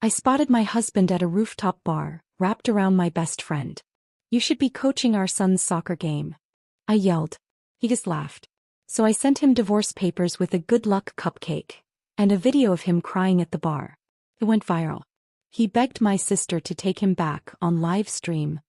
I spotted my husband at a rooftop bar, wrapped around my best friend. "You should be coaching our son's soccer game," I yelled. He just laughed. So I sent him divorce papers with a good luck cupcake and a video of him crying at the bar. It went viral. He begged my sister to take him back on live stream.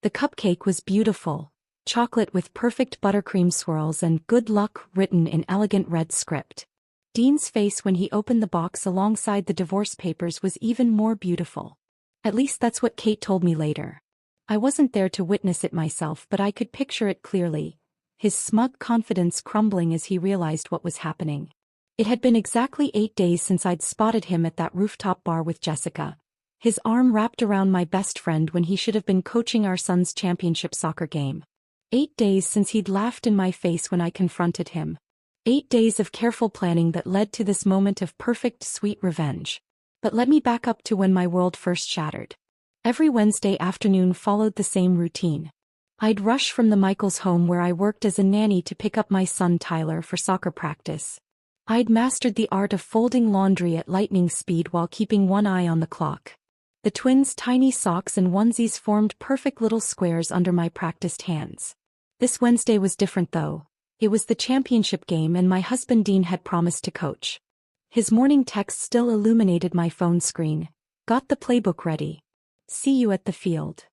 The cupcake was beautiful, chocolate with perfect buttercream swirls and "good luck" written in elegant red script. Dean's face when he opened the box alongside the divorce papers was even more beautiful. At least that's what Kate told me later. I wasn't there to witness it myself, but I could picture it clearly, his smug confidence crumbling as he realized what was happening. It had been exactly 8 days since I'd spotted him at that rooftop bar with Jessica, his arm wrapped around my best friend when he should have been coaching our son's championship soccer game. 8 days since he'd laughed in my face when I confronted him. 8 days of careful planning that led to this moment of perfect, sweet revenge. But let me back up to when my world first shattered. Every Wednesday afternoon followed the same routine. I'd rush from the Michaels' home where I worked as a nanny to pick up my son Tyler for soccer practice. I'd mastered the art of folding laundry at lightning speed while keeping one eye on the clock. The twins' tiny socks and onesies formed perfect little squares under my practiced hands. This Wednesday was different though. It was the championship game and my husband Dean had promised to coach. His morning text still illuminated my phone screen. "Got the playbook ready. See you at the field."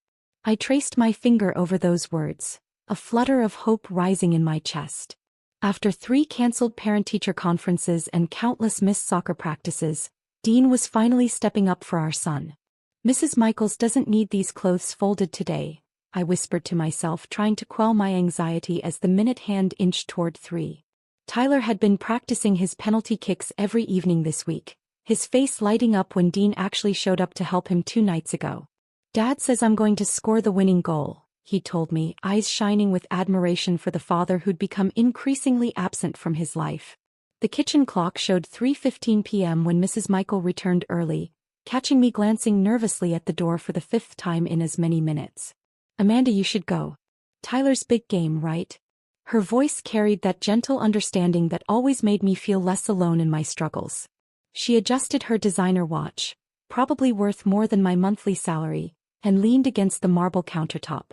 I traced my finger over those words, a flutter of hope rising in my chest. After 3 canceled parent-teacher conferences and countless missed soccer practices, Dean was finally stepping up for our son. "Mrs. Michaels doesn't need these clothes folded today," I whispered to myself, trying to quell my anxiety as the minute hand inched toward 3. Tyler had been practicing his penalty kicks every evening this week, his face lighting up when Dean actually showed up to help him 2 nights ago. "Dad says I'm going to score the winning goal," he told me, eyes shining with admiration for the father who'd become increasingly absent from his life. The kitchen clock showed 3:15 p.m. when Mrs. Michael returned early, catching me glancing nervously at the door for the 5th time in as many minutes. "Amanda, you should go. Tyler's big game, right?" Her voice carried that gentle understanding that always made me feel less alone in my struggles. She adjusted her designer watch, probably worth more than my monthly salary, and leaned against the marble countertop.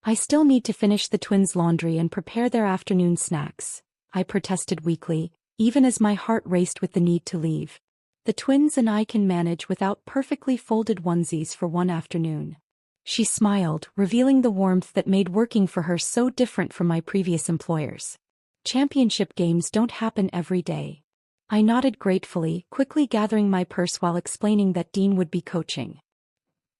"I still need to finish the twins' laundry and prepare their afternoon snacks," I protested weakly, even as my heart raced with the need to leave. "The twins and I can manage without perfectly folded onesies for one afternoon." She smiled, revealing the warmth that made working for her so different from my previous employers. "Championship games don't happen every day." I nodded gratefully, quickly gathering my purse while explaining that Dean would be coaching.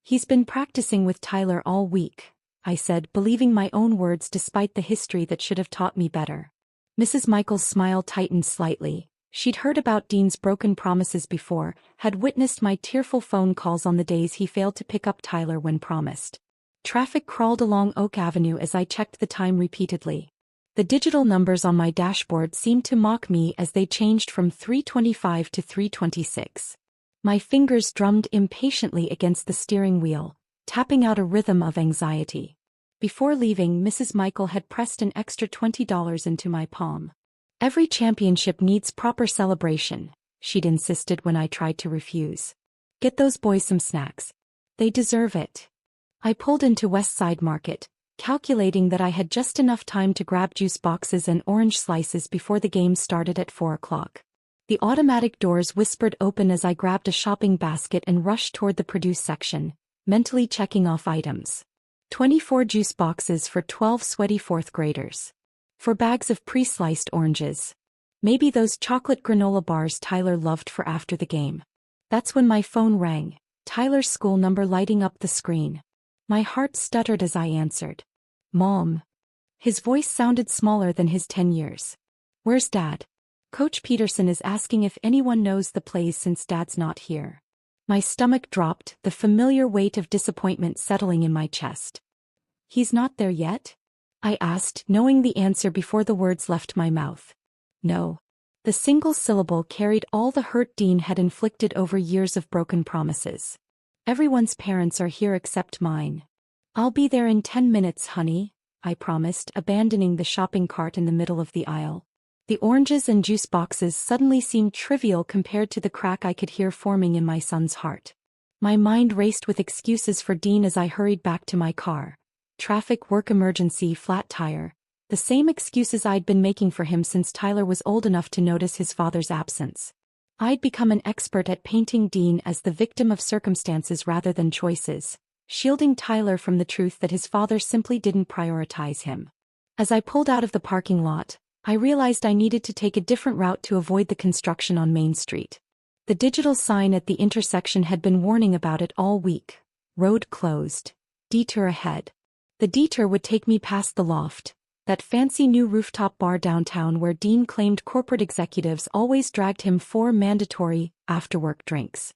"He's been practicing with Tyler all week," I said, believing my own words despite the history that should have taught me better. Mrs. Michael's smile tightened slightly. She'd heard about Dean's broken promises before, had witnessed my tearful phone calls on the days he failed to pick up Tyler when promised. Traffic crawled along Oak Avenue as I checked the time repeatedly. The digital numbers on my dashboard seemed to mock me as they changed from 3:25 to 3:26. My fingers drummed impatiently against the steering wheel, tapping out a rhythm of anxiety. Before leaving, Mrs. Michael had pressed an extra $20 into my palm. "Every championship needs proper celebration," she'd insisted when I tried to refuse. "Get those boys some snacks. They deserve it." I pulled into West Side Market, calculating that I had just enough time to grab juice boxes and orange slices before the game started at 4 o'clock. The automatic doors whispered open as I grabbed a shopping basket and rushed toward the produce section, mentally checking off items. 24 juice boxes for 12 sweaty 4th graders. 4 bags of pre-sliced oranges. Maybe those chocolate granola bars Tyler loved for after the game. That's when my phone rang, Tyler's school number lighting up the screen. My heart stuttered as I answered. "Mom." His voice sounded smaller than his 10 years. "Where's Dad? Coach Peterson is asking if anyone knows the plays since Dad's not here." My stomach dropped, the familiar weight of disappointment settling in my chest. "He's not there yet?" I asked, knowing the answer before the words left my mouth. "No." The single syllable carried all the hurt Dean had inflicted over years of broken promises. "Everyone's parents are here except mine." "I'll be there in 10 minutes, honey," I promised, abandoning the shopping cart in the middle of the aisle. The oranges and juice boxes suddenly seemed trivial compared to the crack I could hear forming in my son's heart. My mind raced with excuses for Dean as I hurried back to my car. Traffic, work emergency, flat tire. The same excuses I'd been making for him since Tyler was old enough to notice his father's absence. I'd become an expert at painting Dean as the victim of circumstances rather than choices, shielding Tyler from the truth that his father simply didn't prioritize him. As I pulled out of the parking lot, I realized I needed to take a different route to avoid the construction on Main Street. The digital sign at the intersection had been warning about it all week. Road closed. Detour ahead. The detour would take me past the Loft, that fancy new rooftop bar downtown where Dean claimed corporate executives always dragged him 4 mandatory, after-work drinks.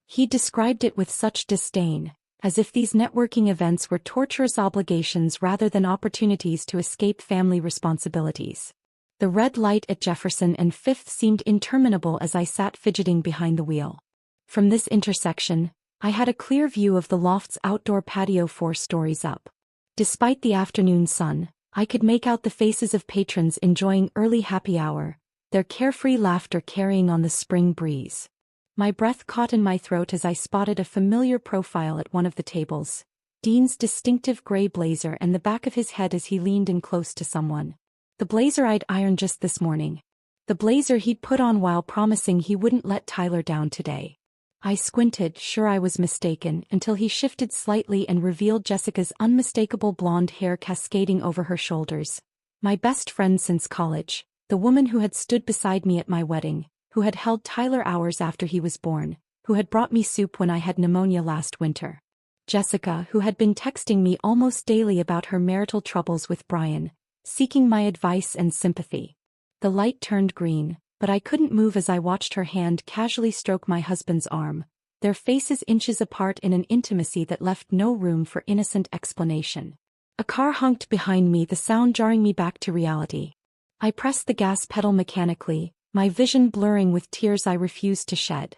He described it with such disdain, as if these networking events were torturous obligations rather than opportunities to escape family responsibilities. The red light at Jefferson and Fifth seemed interminable as I sat fidgeting behind the wheel. From this intersection, I had a clear view of the Loft's outdoor patio 4 stories up. Despite the afternoon sun, I could make out the faces of patrons enjoying early happy hour, their carefree laughter carrying on the spring breeze. My breath caught in my throat as I spotted a familiar profile at one of the tables, Dean's distinctive gray blazer and the back of his head as he leaned in close to someone. The blazer I'd ironed just this morning. The blazer he'd put on while promising he wouldn't let Tyler down today. I squinted, sure I was mistaken, until he shifted slightly and revealed Jessica's unmistakable blonde hair cascading over her shoulders. My best friend since college, the woman who had stood beside me at my wedding, who had held Tyler hours after he was born, who had brought me soup when I had pneumonia last winter. Jessica, who had been texting me almost daily about her marital troubles with Brian, seeking my advice and sympathy. The light turned green, but I couldn't move as I watched her hand casually stroke my husband's arm, their faces inches apart in an intimacy that left no room for innocent explanation. A car honked behind me, the sound jarring me back to reality. I pressed the gas pedal mechanically, my vision blurring with tears I refused to shed.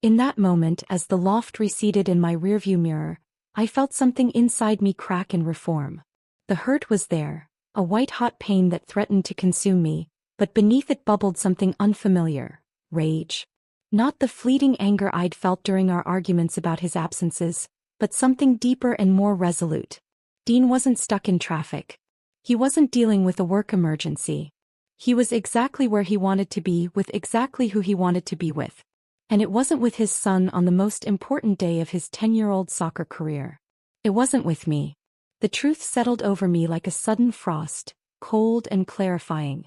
In that moment, as the Loft receded in my rearview mirror, I felt something inside me crack and reform. The hurt was there. A white-hot pain that threatened to consume me, but beneath it bubbled something unfamiliar, rage. Not the fleeting anger I'd felt during our arguments about his absences, but something deeper and more resolute. Dean wasn't stuck in traffic. He wasn't dealing with a work emergency. He was exactly where he wanted to be with exactly who he wanted to be with. And it wasn't with his son on the most important day of his 10-year-old soccer career. It wasn't with me. The truth settled over me like a sudden frost, cold and clarifying.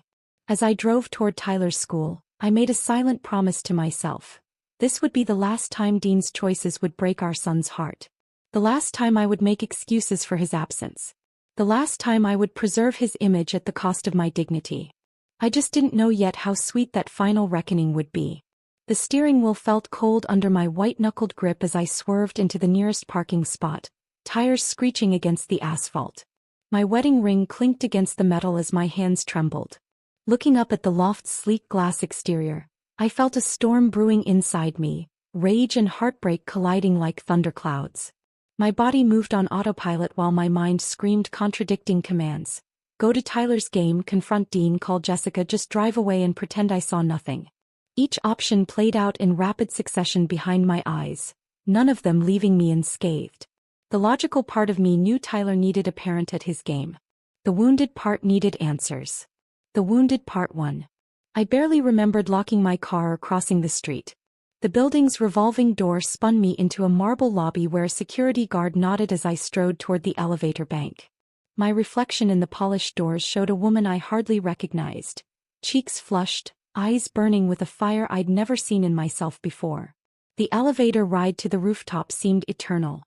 As I drove toward Tyler's school, I made a silent promise to myself. This would be the last time Dean's choices would break our son's heart. The last time I would make excuses for his absence. The last time I would preserve his image at the cost of my dignity. I just didn't know yet how sweet that final reckoning would be. The steering wheel felt cold under my white-knuckled grip as I swerved into the nearest parking spot, tires screeching against the asphalt. My wedding ring clinked against the metal as my hands trembled. Looking up at the Loft's sleek glass exterior, I felt a storm brewing inside me, rage and heartbreak colliding like thunderclouds. My body moved on autopilot while my mind screamed contradicting commands. Go to Tyler's game, confront Dean, call Jessica, just drive away and pretend I saw nothing. Each option played out in rapid succession behind my eyes, none of them leaving me unscathed. The logical part of me knew Tyler needed a parent at his game. The wounded part needed answers. The wounded part won. I barely remembered locking my car or crossing the street. The building's revolving door spun me into a marble lobby where a security guard nodded as I strode toward the elevator bank. My reflection in the polished doors showed a woman I hardly recognized, cheeks flushed, eyes burning with a fire I'd never seen in myself before. The elevator ride to the rooftop seemed eternal.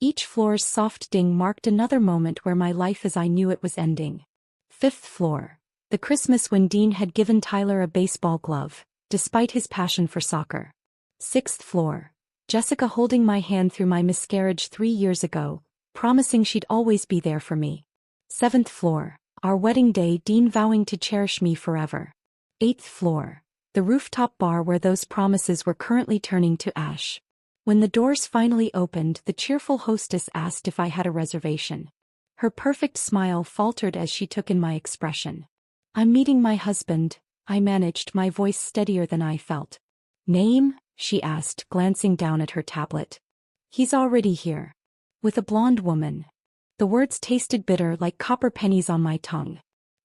Each floor's soft ding marked another moment where my life as I knew it was ending. 5th floor. The Christmas when Dean had given Tyler a baseball glove, despite his passion for soccer. 6th floor. Jessica holding my hand through my miscarriage 3 years ago, promising she'd always be there for me. 7th floor. Our wedding day, Dean vowing to cherish me forever. 8th floor. The rooftop bar where those promises were currently turning to ash. When the doors finally opened, the cheerful hostess asked if I had a reservation. Her perfect smile faltered as she took in my expression. I'm meeting my husband, I managed, my voice steadier than I felt. Name? She asked, glancing down at her tablet. He's already here. With a blonde woman. The words tasted bitter like copper pennies on my tongue.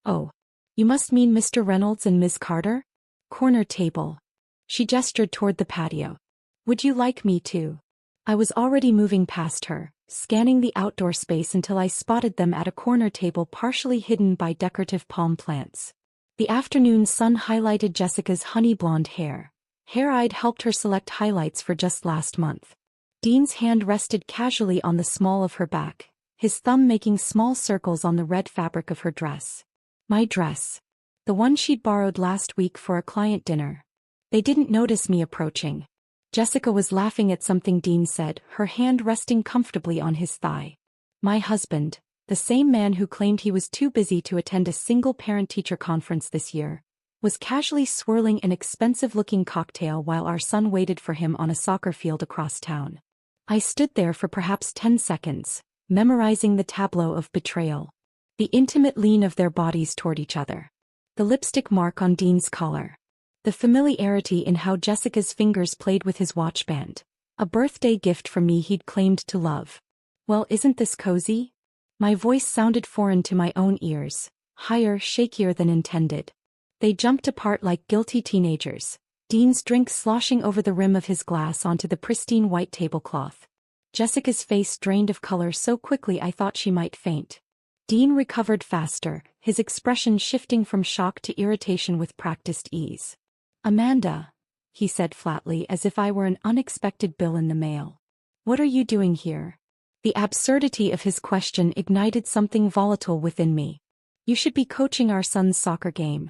Oh. You must mean Mr. Reynolds and Miss Carter? Corner table. She gestured toward the patio. Would you like me to? I was already moving past her, scanning the outdoor space until I spotted them at a corner table partially hidden by decorative palm plants. The afternoon sun highlighted Jessica's honey blonde hair. Hair I'd helped her select highlights for just last month. Dean's hand rested casually on the small of her back, his thumb making small circles on the red fabric of her dress. My dress. The one she'd borrowed last week for a client dinner. They didn't notice me approaching. Jessica was laughing at something Dean said, her hand resting comfortably on his thigh. My husband, the same man who claimed he was too busy to attend a single parent-teacher conference this year, was casually swirling an expensive-looking cocktail while our son waited for him on a soccer field across town. I stood there for perhaps 10 seconds, memorizing the tableau of betrayal. The intimate lean of their bodies toward each other. The lipstick mark on Dean's collar. The familiarity in how Jessica's fingers played with his watch band. A birthday gift from me he'd claimed to love. Well, isn't this cozy? My voice sounded foreign to my own ears, higher, shakier than intended. They jumped apart like guilty teenagers, Dean's drink sloshing over the rim of his glass onto the pristine white tablecloth. Jessica's face drained of color so quickly I thought she might faint. Dean recovered faster, his expression shifting from shock to irritation with practiced ease. Amanda, he said flatly as if I were an unexpected bill in the mail. What are you doing here? The absurdity of his question ignited something volatile within me. You should be coaching our son's soccer game.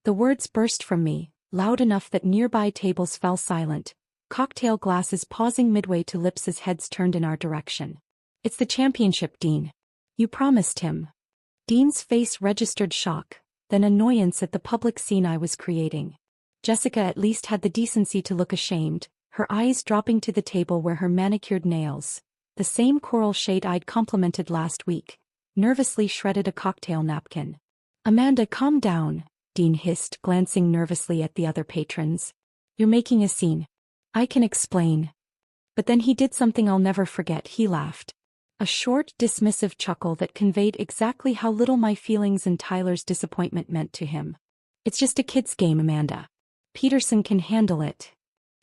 The words burst from me, loud enough that nearby tables fell silent, cocktail glasses pausing midway to lips as heads turned in our direction. It's the championship, Dean. You promised him. Dean's face registered shock, then annoyance at the public scene I was creating. Jessica at least had the decency to look ashamed, her eyes dropping to the table where her manicured nails, the same coral shade I'd complimented last week, nervously shredded a cocktail napkin. Amanda, calm down, Dean hissed, glancing nervously at the other patrons. You're making a scene. I can explain. But then he did something I'll never forget, he laughed. A short, dismissive chuckle that conveyed exactly how little my feelings and Tyler's disappointment meant to him. It's just a kid's game, Amanda. Peterson can handle it.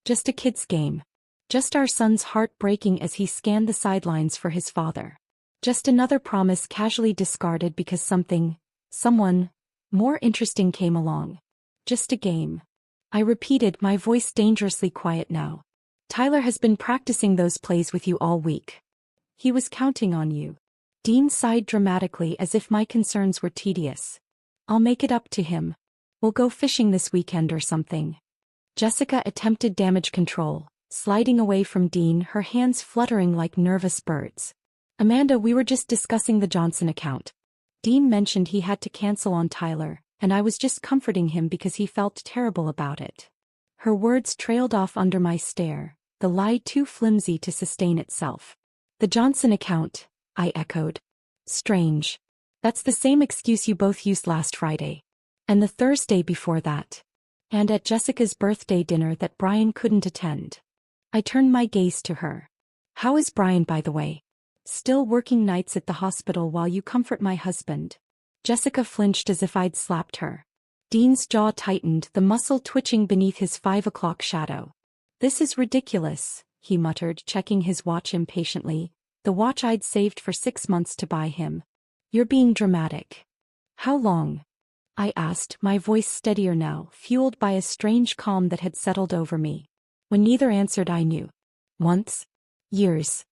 Just a kid's game. Just our son's heart breaking as he scanned the sidelines for his father. Just another promise casually discarded because someone, more interesting came along. Just a game. I repeated, my voice dangerously quiet now. Tyler has been practicing those plays with you all week. He was counting on you. Dean sighed dramatically as if my concerns were tedious. I'll make it up to him. We'll go fishing this weekend or something. Jessica attempted damage control, sliding away from Dean, her hands fluttering like nervous birds. Amanda, we were just discussing the Johnson account. Dean mentioned he had to cancel on Tyler, and I was just comforting him because he felt terrible about it. Her words trailed off under my stare, the lie too flimsy to sustain itself. The Johnson account, I echoed. Strange. That's the same excuse you both used last Friday. And the Thursday before that. And at Jessica's birthday dinner that Brian couldn't attend. I turned my gaze to her. How is Brian, by the way? Still working nights at the hospital while you comfort my husband. Jessica flinched as if I'd slapped her. Dean's jaw tightened, the muscle twitching beneath his 5 o'clock shadow. This is ridiculous, he muttered, checking his watch impatiently, the watch I'd saved for 6 months to buy him. You're being dramatic. How long? I asked, my voice steadier now, fueled by a strange calm that had settled over me. When neither answered, I knew. Months? Years.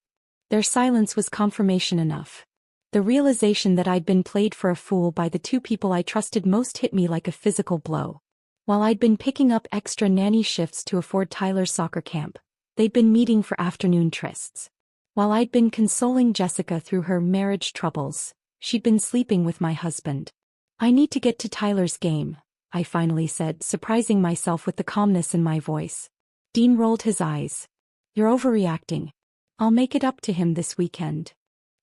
Their silence was confirmation enough. The realization that I'd been played for a fool by the two people I trusted most hit me like a physical blow. While I'd been picking up extra nanny shifts to afford Tyler's soccer camp, they'd been meeting for afternoon trysts. While I'd been consoling Jessica through her marriage troubles, she'd been sleeping with my husband. I need to get to Tyler's game, I finally said, surprising myself with the calmness in my voice. Dean rolled his eyes. You're overreacting. I'll make it up to him this weekend.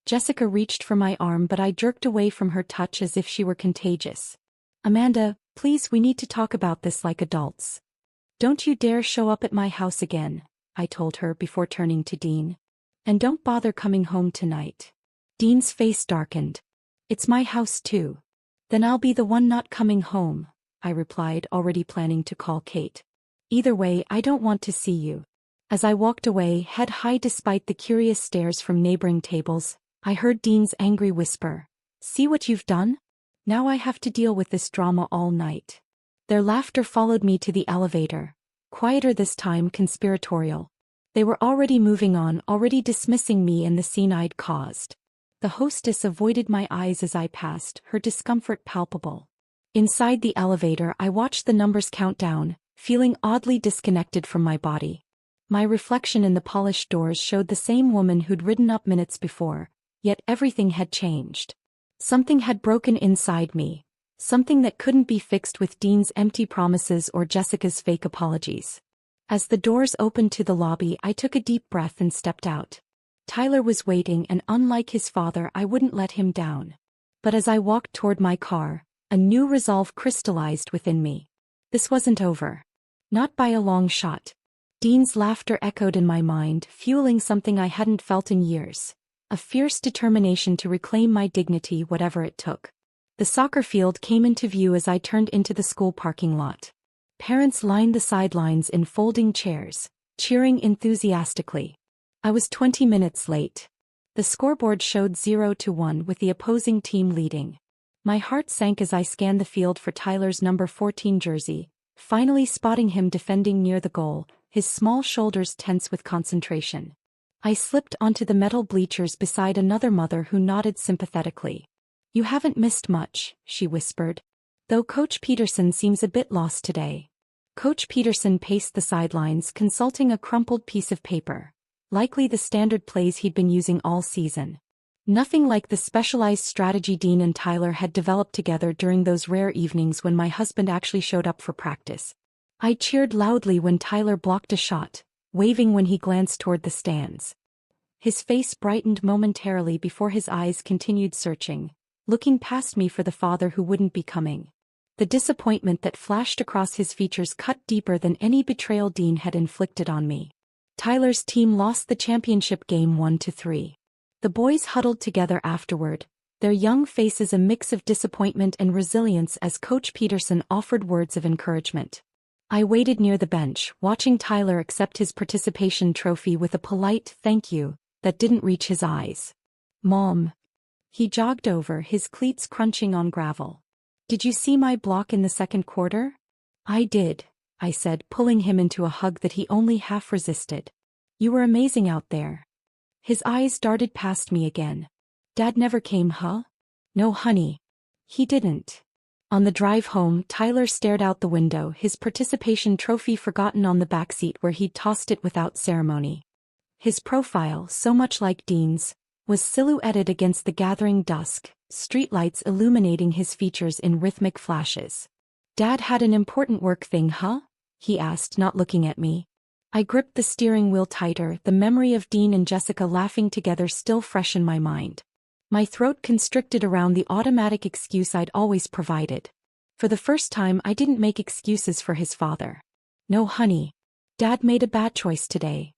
Jessica reached for my arm, but I jerked away from her touch as if she were contagious. Amanda, Please, we need to talk about this like adults. Don't you dare show up at my house again, I told her before turning to Dean. And don't bother coming home tonight. Dean's face darkened. It's my house too. Then I'll be the one not coming home, I replied, already planning to call Kate. Either way, I don't want to see you. As I walked away, head high despite the curious stares from neighboring tables, I heard Dean's angry whisper. See what you've done? Now I have to deal with this drama all night. Their laughter followed me to the elevator. Quieter this time, conspiratorial. They were already moving on, already dismissing me and the scene I'd caused. The hostess avoided my eyes as I passed, her discomfort palpable. Inside the elevator, I watched the numbers count down, feeling oddly disconnected from my body. My reflection in the polished doors showed the same woman who'd ridden up minutes before, yet everything had changed. Something had broken inside me, something that couldn't be fixed with Dean's empty promises or Jessica's fake apologies. As the doors opened to the lobby, I took a deep breath and stepped out. Tyler was waiting, and unlike his father, I wouldn't let him down. But as I walked toward my car, a new resolve crystallized within me. This wasn't over. Not by a long shot. Dean's laughter echoed in my mind, fueling something I hadn't felt in years. A fierce determination to reclaim my dignity, whatever it took. The soccer field came into view as I turned into the school parking lot. Parents lined the sidelines in folding chairs, cheering enthusiastically. I was 20 minutes late. The scoreboard showed 0-1 with the opposing team leading. My heart sank as I scanned the field for Tyler's number 14 jersey, finally spotting him defending near the goal, his small shoulders tense with concentration. I slipped onto the metal bleachers beside another mother who nodded sympathetically. You haven't missed much, she whispered. Though Coach Peterson seems a bit lost today. Coach Peterson paced the sidelines, consulting a crumpled piece of paper. Likely the standard plays he'd been using all season. Nothing like the specialized strategy Dean and Tyler had developed together during those rare evenings when my husband actually showed up for practice. I cheered loudly when Tyler blocked a shot, waving when he glanced toward the stands. His face brightened momentarily before his eyes continued searching, looking past me for the father who wouldn't be coming. The disappointment that flashed across his features cut deeper than any betrayal Dean had inflicted on me. Tyler's team lost the championship game 1-3. The boys huddled together afterward, their young faces a mix of disappointment and resilience as Coach Peterson offered words of encouragement. I waited near the bench, watching Tyler accept his participation trophy with a polite thank you that didn't reach his eyes. Mom. He jogged over, his cleats crunching on gravel. Did you see my block in the second quarter? I did, I said, pulling him into a hug that he only half resisted. You were amazing out there. His eyes darted past me again. Dad never came, huh? No, honey. He didn't. On the drive home, Tyler stared out the window, his participation trophy forgotten on the backseat where he'd tossed it without ceremony. His profile, so much like Dean's, was silhouetted against the gathering dusk, streetlights illuminating his features in rhythmic flashes. Dad had an important work thing, huh? He asked, not looking at me. I gripped the steering wheel tighter, the memory of Dean and Jessica laughing together still fresh in my mind. My throat constricted around the automatic excuse I'd always provided. For the first time, I didn't make excuses for his father. No, honey. Dad made a bad choice today.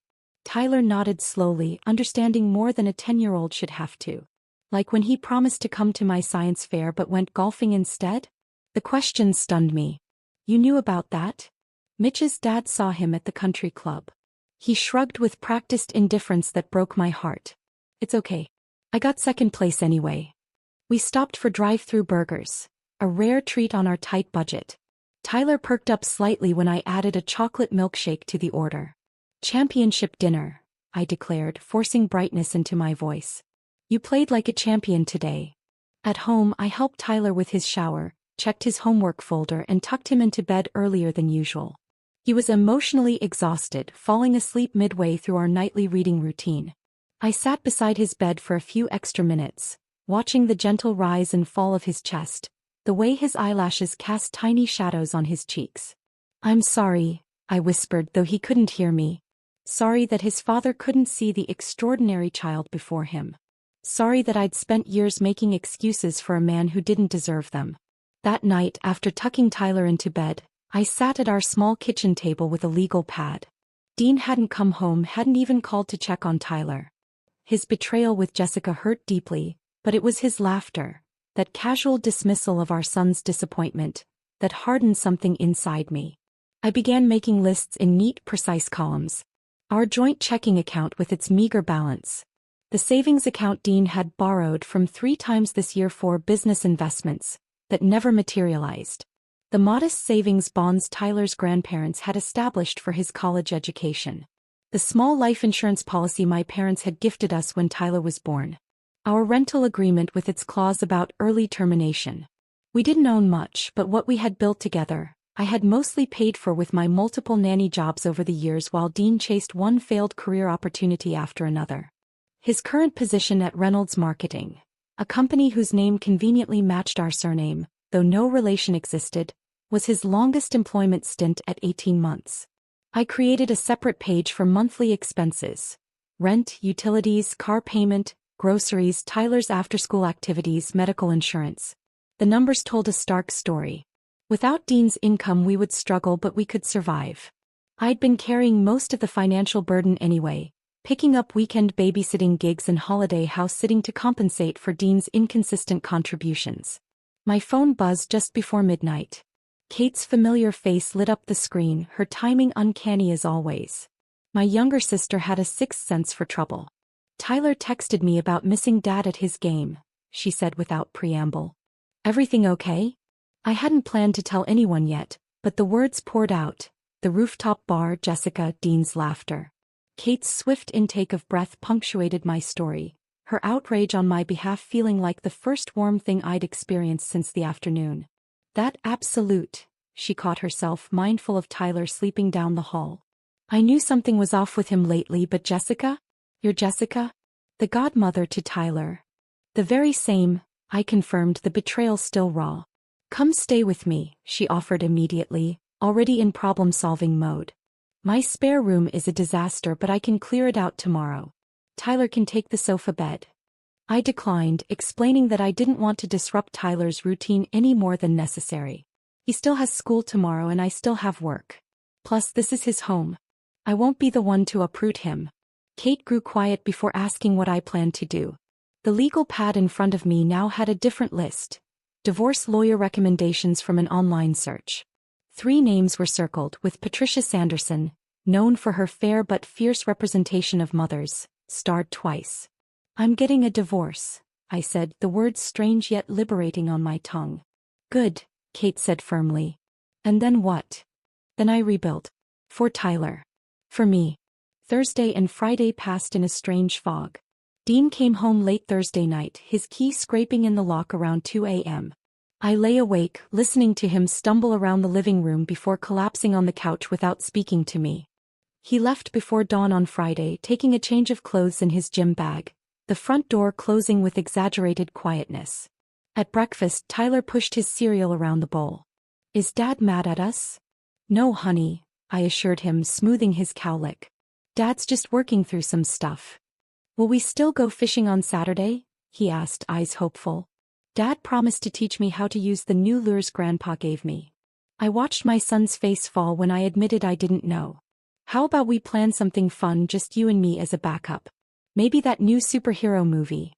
Tyler nodded slowly, understanding more than a 10-year-old should have to. Like when he promised to come to my science fair but went golfing instead? The question stunned me. You knew about that? Mitch's dad saw him at the country club. He shrugged with practiced indifference that broke my heart. It's okay. I got second place anyway. We stopped for drive-through burgers, a rare treat on our tight budget. Tyler perked up slightly when I added a chocolate milkshake to the order. Championship dinner, I declared, forcing brightness into my voice. You played like a champion today. At home, I helped Tyler with his shower, checked his homework folder and tucked him into bed earlier than usual. He was emotionally exhausted, falling asleep midway through our nightly reading routine. I sat beside his bed for a few extra minutes, watching the gentle rise and fall of his chest, the way his eyelashes cast tiny shadows on his cheeks. I'm sorry, I whispered, though he couldn't hear me. Sorry that his father couldn't see the extraordinary child before him. Sorry that I'd spent years making excuses for a man who didn't deserve them. That night, after tucking Tyler into bed, I sat at our small kitchen table with a legal pad. Dean hadn't come home, hadn't even called to check on Tyler. His betrayal with Jessica hurt deeply, but it was his laughter, that casual dismissal of our son's disappointment, that hardened something inside me. I began making lists in neat, precise columns. Our joint checking account with its meager balance. The savings account Dean had borrowed from 3 times this year for business investments that never materialized. The modest savings bonds Tyler's grandparents had established for his college education. The small life insurance policy my parents had gifted us when Tyler was born. Our rental agreement with its clause about early termination. We didn't own much, but what we had built together, I had mostly paid for with my multiple nanny jobs over the years while Dean chased one failed career opportunity after another. His current position at Reynolds Marketing, a company whose name conveniently matched our surname, though no relation existed, was his longest employment stint at 18 months. I created a separate page for monthly expenses: rent, utilities, car payment, groceries, Tyler's after-school activities, medical insurance. The numbers told a stark story. Without Dean's income we would struggle, but we could survive. I'd been carrying most of the financial burden anyway, picking up weekend babysitting gigs and holiday house sitting to compensate for Dean's inconsistent contributions. My phone buzzed just before midnight. Kate's familiar face lit up the screen, her timing uncanny as always. My younger sister had a sixth sense for trouble. "Tyler texted me about missing Dad at his game," she said without preamble. "Everything okay?" I hadn't planned to tell anyone yet, but the words poured out: the rooftop bar, Jessica, Dean's laughter. Kate's swift intake of breath punctuated my story, her outrage on my behalf feeling like the first warm thing I'd experienced since the afternoon. "That absolute," she caught herself, mindful of Tyler sleeping down the hall. "I knew something was off with him lately, but Jessica? You're Jessica? The godmother to Tyler?" "The very same," I confirmed, the betrayal still raw. "Come stay with me," she offered immediately, already in problem-solving mode. "My spare room is a disaster, but I can clear it out tomorrow. Tyler can take the sofa bed." I declined, explaining that I didn't want to disrupt Tyler's routine any more than necessary. He still has school tomorrow and I still have work. Plus, this is his home. I won't be the one to uproot him. Kate grew quiet before asking what I planned to do. The legal pad in front of me now had a different list. Divorce lawyer recommendations from an online search. 3 names were circled, with Patricia Sanderson, known for her fair but fierce representation of mothers, starred twice. "I'm getting a divorce," I said, the words strange yet liberating on my tongue. "Good," Kate said firmly. "And then what?" "Then I rebuild. For Tyler. For me." Thursday and Friday passed in a strange fog. Dean came home late Thursday night, his key scraping in the lock around 2 a.m. I lay awake, listening to him stumble around the living room before collapsing on the couch without speaking to me. He left before dawn on Friday, taking a change of clothes in his gym bag, the front door closing with exaggerated quietness. At breakfast, Tyler pushed his cereal around the bowl. "Is Dad mad at us?" "No, honey," I assured him, smoothing his cowlick. "Dad's just working through some stuff." "Will we still go fishing on Saturday?" he asked, eyes hopeful. "Dad promised to teach me how to use the new lures Grandpa gave me." I watched my son's face fall when I admitted I didn't know. "How about we plan something fun, just you and me as a backup? Maybe that new superhero movie."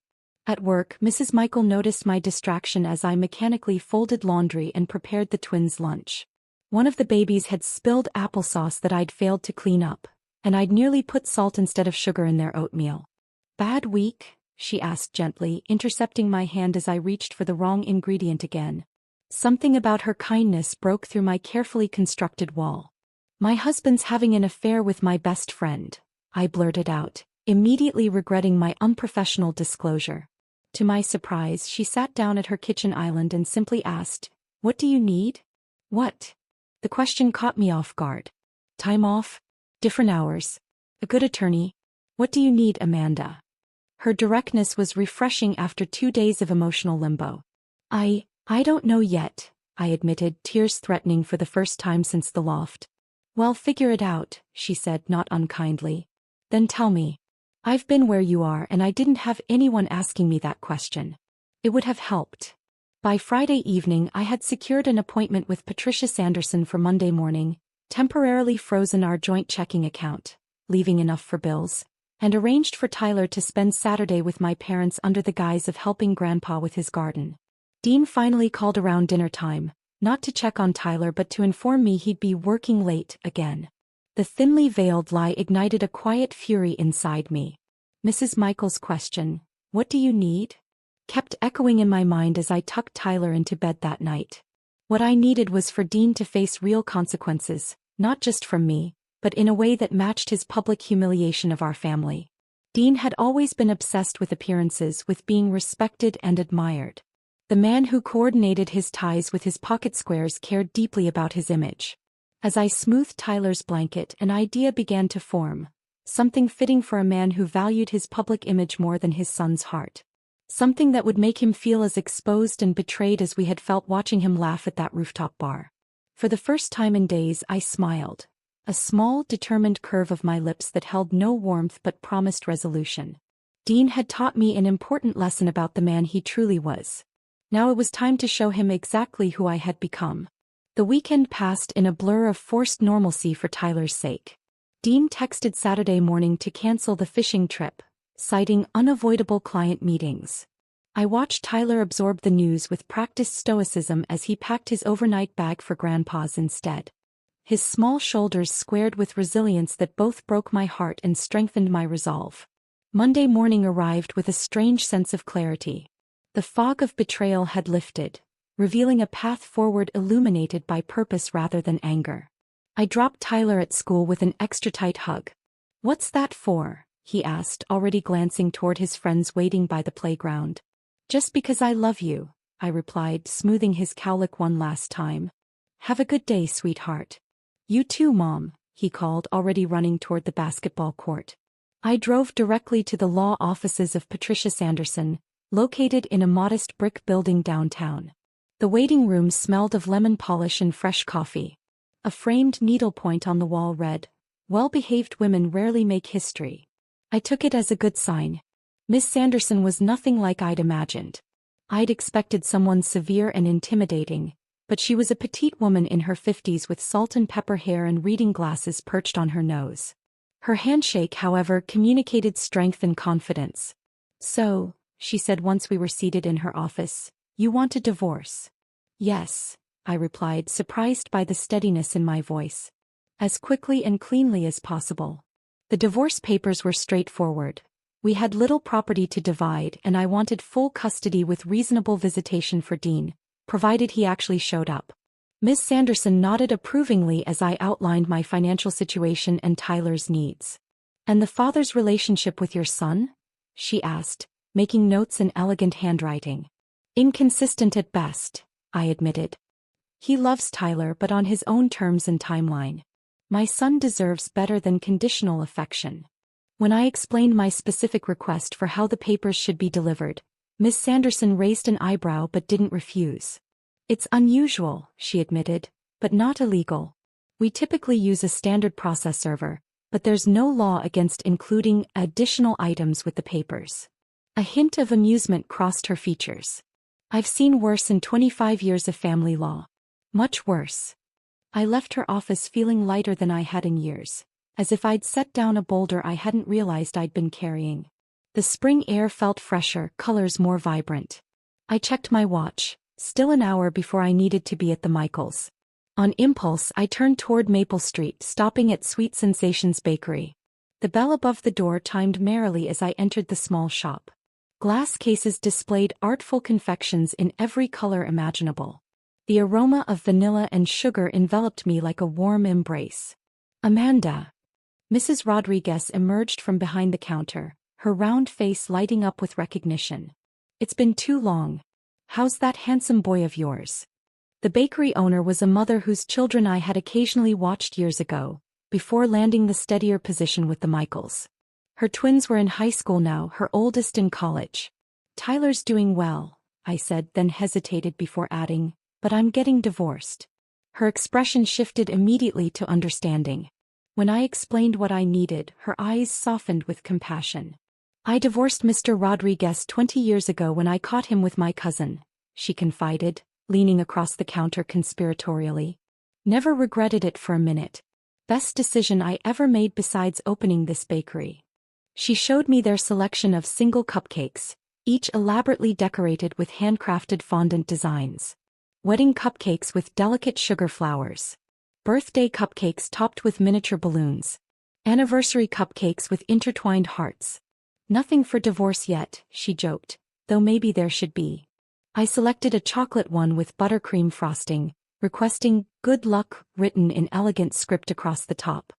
At work, Mrs. Michael noticed my distraction as I mechanically folded laundry and prepared the twins' lunch. One of the babies had spilled applesauce that I'd failed to clean up, and I'd nearly put salt instead of sugar in their oatmeal. "Bad week?" she asked gently, intercepting my hand as I reached for the wrong ingredient again. Something about her kindness broke through my carefully constructed wall. "My husband's having an affair with my best friend," I blurted out, immediately regretting my unprofessional disclosure. To my surprise, she sat down at her kitchen island and simply asked, "What do you need?" "What?" The question caught me off guard. "Time off? Different hours? A good attorney? What do you need, Amanda?" Her directness was refreshing after 2 days of emotional limbo. I don't know yet," I admitted, tears threatening for the first time since the loft. "Well, figure it out," she said, not unkindly. "Then tell me. I've been where you are and I didn't have anyone asking me that question. It would have helped." By Friday evening I had secured an appointment with Patricia Sanderson for Monday morning, temporarily frozen our joint checking account, leaving enough for bills, and arranged for Tyler to spend Saturday with my parents under the guise of helping Grandpa with his garden. Dean finally called around dinner time, not to check on Tyler but to inform me he'd be working late again. The thinly veiled lie ignited a quiet fury inside me. Mrs. Michaels' question, "What do you need?" kept echoing in my mind as I tucked Tyler into bed that night. What I needed was for Dean to face real consequences, not just from me, but in a way that matched his public humiliation of our family. Dean had always been obsessed with appearances, with being respected and admired. The man who coordinated his ties with his pocket squares cared deeply about his image. As I smoothed Tyler's blanket, an idea began to form, something fitting for a man who valued his public image more than his son's heart. Something that would make him feel as exposed and betrayed as we had felt watching him laugh at that rooftop bar. For the first time in days I smiled, a small, determined curve of my lips that held no warmth but promised resolution. Dean had taught me an important lesson about the man he truly was. Now it was time to show him exactly who I had become. The weekend passed in a blur of forced normalcy for Tyler's sake. Dean texted Saturday morning to cancel the fishing trip, citing unavoidable client meetings. I watched Tyler absorb the news with practiced stoicism as he packed his overnight bag for Grandpa's instead. His small shoulders squared with resilience that both broke my heart and strengthened my resolve. Monday morning arrived with a strange sense of clarity. The fog of betrayal had lifted, revealing a path forward illuminated by purpose rather than anger. I dropped Tyler at school with an extra tight hug. "What's that for?" he asked, already glancing toward his friends waiting by the playground. "Just because I love you," I replied, smoothing his cowlick one last time. "Have a good day, sweetheart." "You too, Mom," he called, already running toward the basketball court. I drove directly to the law offices of Patricia Sanderson, located in a modest brick building downtown. The waiting room smelled of lemon polish and fresh coffee. A framed needlepoint on the wall read, "Well-behaved women rarely make history." I took it as a good sign. Miss Sanderson was nothing like I'd imagined. I'd expected someone severe and intimidating, but she was a petite woman in her 50s with salt and pepper hair and reading glasses perched on her nose. Her handshake, however, communicated strength and confidence. "So," she said once we were seated in her office, "you want a divorce?" "Yes," I replied, surprised by the steadiness in my voice. "As quickly and cleanly as possible." The divorce papers were straightforward. We had little property to divide and I wanted full custody with reasonable visitation for Dean, provided he actually showed up. Miss Sanderson nodded approvingly as I outlined my financial situation and Tyler's needs. "And the father's relationship with your son?" she asked, making notes in elegant handwriting. "Inconsistent at best," I admitted. "He loves Tyler but on his own terms and timeline. My son deserves better than conditional affection." When I explained my specific request for how the papers should be delivered, Miss Sanderson raised an eyebrow but didn't refuse. "It's unusual," she admitted, "but not illegal. We typically use a standard process server, but there's no law against including additional items with the papers." A hint of amusement crossed her features. "I've seen worse in 25 years of family law. Much worse." I left her office feeling lighter than I had in years, as if I'd set down a boulder I hadn't realized I'd been carrying. The spring air felt fresher, colors more vibrant. I checked my watch, still an hour before I needed to be at the Michaels. On impulse, I turned toward Maple Street, stopping at Sweet Sensations Bakery. The bell above the door chimed merrily as I entered the small shop. Glass cases displayed artful confections in every color imaginable. The aroma of vanilla and sugar enveloped me like a warm embrace. "Amanda." Mrs. Rodriguez emerged from behind the counter, her round face lighting up with recognition. "It's been too long. How's that handsome boy of yours?" The bakery owner was a mother whose children I had occasionally watched years ago, before landing the steadier position with the Michaels. Her twins were in high school now, her oldest in college. "Tyler's doing well," I said, then hesitated before adding, "but I'm getting divorced." Her expression shifted immediately to understanding. When I explained what I needed, her eyes softened with compassion. "I divorced Mr. Rodriguez 20 years ago when I caught him with my cousin," she confided, leaning across the counter conspiratorially. Never regretted it for a minute. Best decision I ever made besides opening this bakery. She showed me their selection of single cupcakes, each elaborately decorated with handcrafted fondant designs. Wedding cupcakes with delicate sugar flowers. Birthday cupcakes topped with miniature balloons. Anniversary cupcakes with intertwined hearts. Nothing for divorce yet, she joked, though maybe there should be. I selected a chocolate one with buttercream frosting, requesting "good luck" written in elegant script across the top.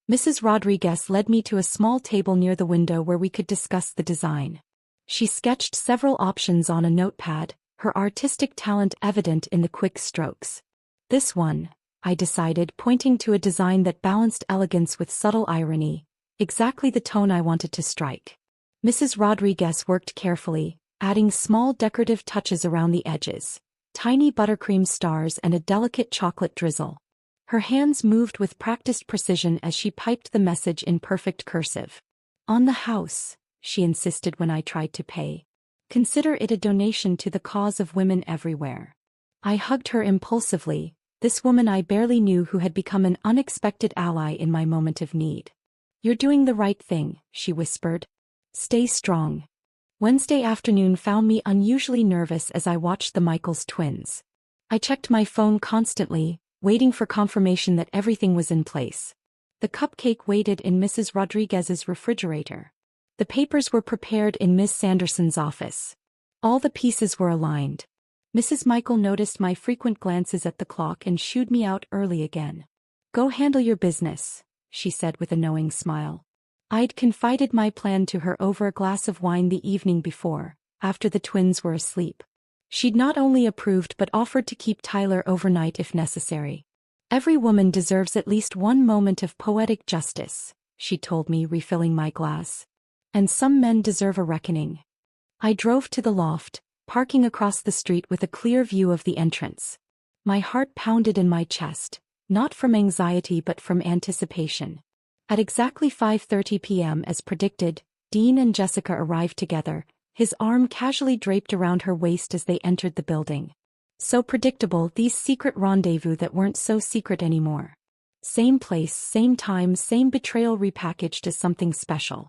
Mrs. Rodriguez led me to a small table near the window where we could discuss the design. She sketched several options on a notepad, her artistic talent evident in the quick strokes. This one, I decided, pointing to a design that balanced elegance with subtle irony, exactly the tone I wanted to strike. Mrs. Rodriguez worked carefully, adding small decorative touches around the edges, tiny buttercream stars and a delicate chocolate drizzle. Her hands moved with practiced precision as she piped the message in perfect cursive. "On the house," she insisted when I tried to pay. "Consider it a donation to the cause of women everywhere." I hugged her impulsively, this woman I barely knew who had become an unexpected ally in my moment of need. "You're doing the right thing," she whispered. "Stay strong." Wednesday afternoon found me unusually nervous as I watched the Michaels twins. I checked my phone constantly, waiting for confirmation that everything was in place. The cupcake waited in Mrs. Rodriguez's refrigerator. The papers were prepared in Miss Sanderson's office. All the pieces were aligned. Mrs. Michael noticed my frequent glances at the clock and shooed me out early again. "Go handle your business," she said with a knowing smile. I'd confided my plan to her over a glass of wine the evening before, after the twins were asleep. She'd not only approved but offered to keep Tyler overnight if necessary. "Every woman deserves at least one moment of poetic justice," she told me, refilling my glass. "And some men deserve a reckoning." I drove to the loft, parking across the street with a clear view of the entrance. My heart pounded in my chest, not from anxiety but from anticipation. At exactly 5:30 p.m. as predicted, Dean and Jessica arrived together, his arm casually draped around her waist as they entered the building. So predictable, these secret rendezvous that weren't so secret anymore. Same place, same time, same betrayal repackaged as something special.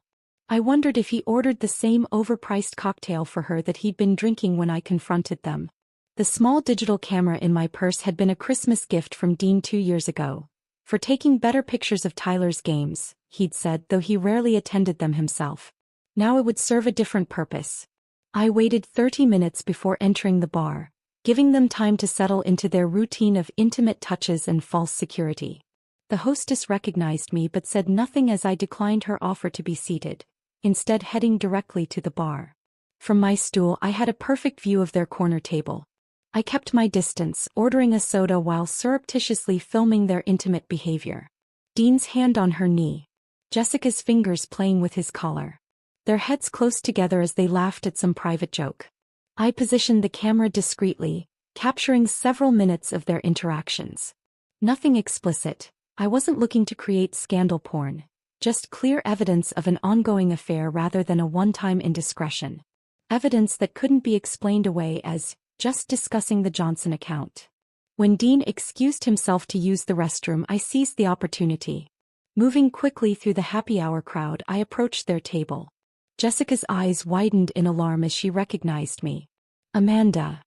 I wondered if he ordered the same overpriced cocktail for her that he'd been drinking when I confronted them. The small digital camera in my purse had been a Christmas gift from Dean 2 years ago. For taking better pictures of Tyler's games, he'd said, though he rarely attended them himself. Now it would serve a different purpose. I waited 30 minutes before entering the bar, giving them time to settle into their routine of intimate touches and false security. The hostess recognized me but said nothing as I declined her offer to be seated, instead heading directly to the bar. From my stool I had a perfect view of their corner table. I kept my distance, ordering a soda while surreptitiously filming their intimate behavior. Dean's hand on her knee. Jessica's fingers playing with his collar. Their heads close together as they laughed at some private joke. I positioned the camera discreetly, capturing several minutes of their interactions. Nothing explicit. I wasn't looking to create scandal porn. Just clear evidence of an ongoing affair rather than a one-time indiscretion. Evidence that couldn't be explained away as just discussing the Johnson account. When Dean excused himself to use the restroom, I seized the opportunity. Moving quickly through the happy hour crowd, I approached their table. Jessica's eyes widened in alarm as she recognized me. "Amanda."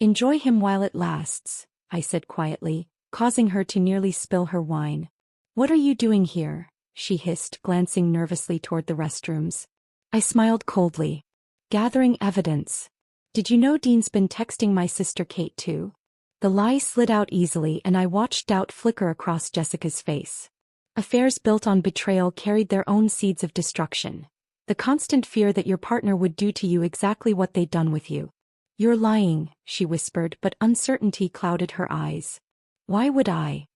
"Enjoy him while it lasts," I said quietly, causing her to nearly spill her wine. "What are you doing here?" she hissed, glancing nervously toward the restrooms. I smiled coldly. "Gathering evidence." "Did you know Dean's been texting my sister Kate too?" The lie slid out easily and I watched doubt flicker across Jessica's face. Affairs built on betrayal carried their own seeds of destruction. The constant fear that your partner would do to you exactly what they'd done with you. "You're lying," she whispered, but uncertainty clouded her eyes. "Why would I?"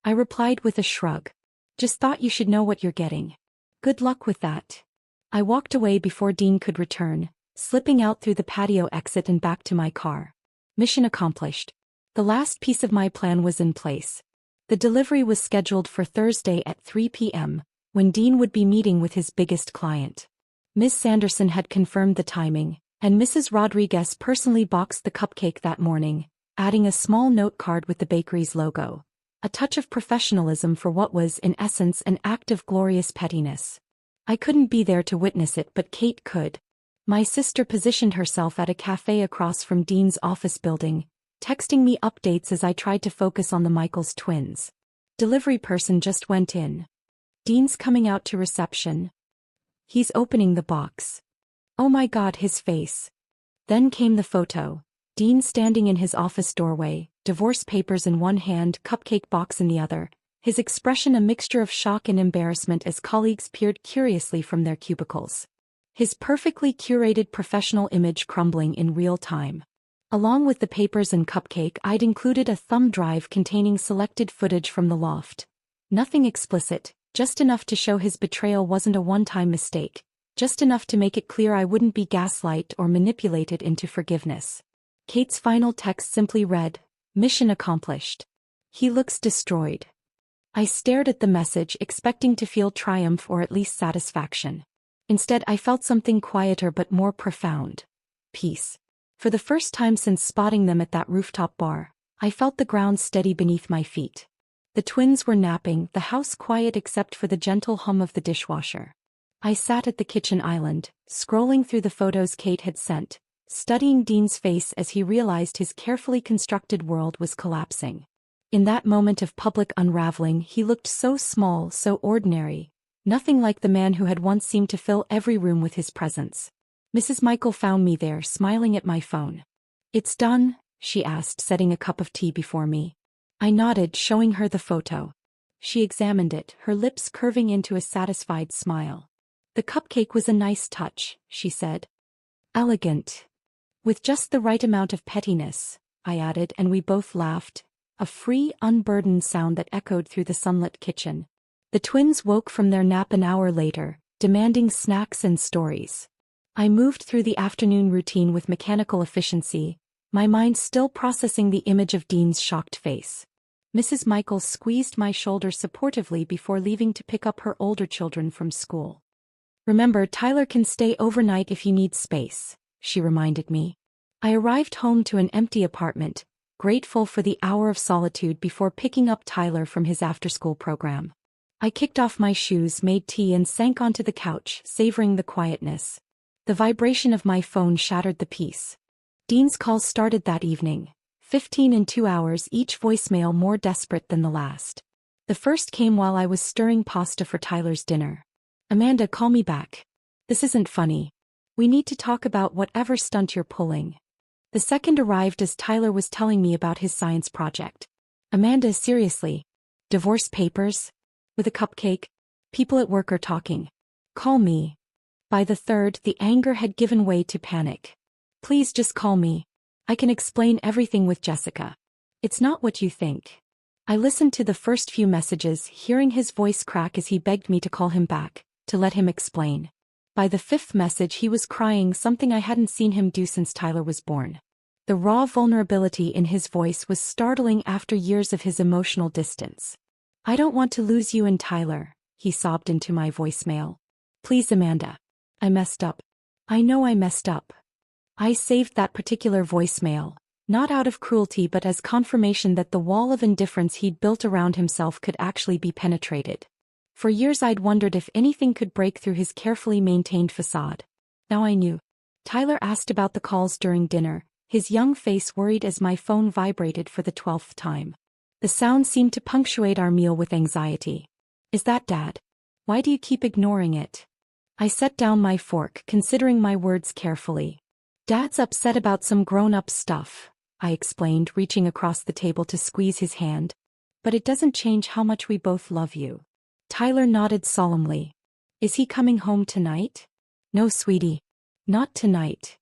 I replied with a shrug. "Just thought you should know what you're getting." "Good luck with that." I walked away before Dean could return, slipping out through the patio exit and back to my car. Mission accomplished. The last piece of my plan was in place. The delivery was scheduled for Thursday at 3 p.m., when Dean would be meeting with his biggest client. Miss Sanderson had confirmed the timing, And Mrs. Rodriguez personally boxed the cupcake that morning, adding a small note card with the bakery's logo. A touch of professionalism for what was, in essence, an act of glorious pettiness. I couldn't be there to witness it, but Kate could. My sister positioned herself at a cafe across from Dean's office building, texting me updates as I tried to focus on the Michaels twins. Delivery person just went in. Dean's coming out to reception. He's opening the box. Oh my God, his face. Then came the photo. Dean standing in his office doorway, divorce papers in one hand, cupcake box in the other, his expression a mixture of shock and embarrassment as colleagues peered curiously from their cubicles. His perfectly curated professional image crumbling in real time. Along with the papers and cupcake, I'd included a thumb drive containing selected footage from the loft. Nothing explicit, just enough to show his betrayal wasn't a one-time mistake, just enough to make it clear I wouldn't be gaslighted or manipulated into forgiveness. Kate's final text simply read, "Mission accomplished." He looks destroyed. I stared at the message expecting to feel triumph or at least satisfaction. Instead, I felt something quieter but more profound. Peace. For the first time since spotting them at that rooftop bar, I felt the ground steady beneath my feet. The twins were napping, the house quiet except for the gentle hum of the dishwasher. I sat at the kitchen island, scrolling through the photos Kate had sent, studying Dean's face as he realized his carefully constructed world was collapsing. In that moment of public unraveling, he looked so small, so ordinary, nothing like the man who had once seemed to fill every room with his presence. Mrs. Michael found me there, smiling at my phone. "It's done?" she asked, setting a cup of tea before me. I nodded, showing her the photo. She examined it, her lips curving into a satisfied smile. "The cupcake was a nice touch," she said. "Elegant. With just the right amount of pettiness," I added, and we both laughed, a free, unburdened sound that echoed through the sunlit kitchen. The twins woke from their nap an hour later, demanding snacks and stories. I moved through the afternoon routine with mechanical efficiency, my mind still processing the image of Dean's shocked face. Mrs. Michaels squeezed my shoulder supportively before leaving to pick up her older children from school. "Remember, Tyler can stay overnight if you need space," she reminded me. I arrived home to an empty apartment, grateful for the hour of solitude before picking up Tyler from his after-school program. I kicked off my shoes, made tea, and sank onto the couch, savoring the quietness. The vibration of my phone shattered the peace. Dean's calls started that evening, 15 in 2 hours, each voicemail more desperate than the last. The first came while I was stirring pasta for Tyler's dinner. "Amanda, call me back. This isn't funny. We need to talk about whatever stunt you're pulling." The second arrived as Tyler was telling me about his science project. "Amanda, seriously. Divorce papers? With a cupcake? People at work are talking. Call me." By the third, the anger had given way to panic. "Please just call me. I can explain everything with Jessica. It's not what you think." I listened to the first few messages, hearing his voice crack as he begged me to call him back, to let him explain. By the fifth message he was crying, something I hadn't seen him do since Tyler was born. The raw vulnerability in his voice was startling after years of his emotional distance. "I don't want to lose you and Tyler," he sobbed into my voicemail. "Please, Amanda. I messed up. I know I messed up." I saved that particular voicemail, not out of cruelty but as confirmation that the wall of indifference he'd built around himself could actually be penetrated. For years I'd wondered if anything could break through his carefully maintained facade. Now I knew. Tyler asked about the calls during dinner, his young face worried as my phone vibrated for the 12th time. The sound seemed to punctuate our meal with anxiety. "Is that Dad? Why do you keep ignoring it?" I set down my fork, considering my words carefully. "Dad's upset about some grown-up stuff," I explained, reaching across the table to squeeze his hand. "But it doesn't change how much we both love you." Tyler nodded solemnly. "Is he coming home tonight?" "No, sweetie. Not tonight."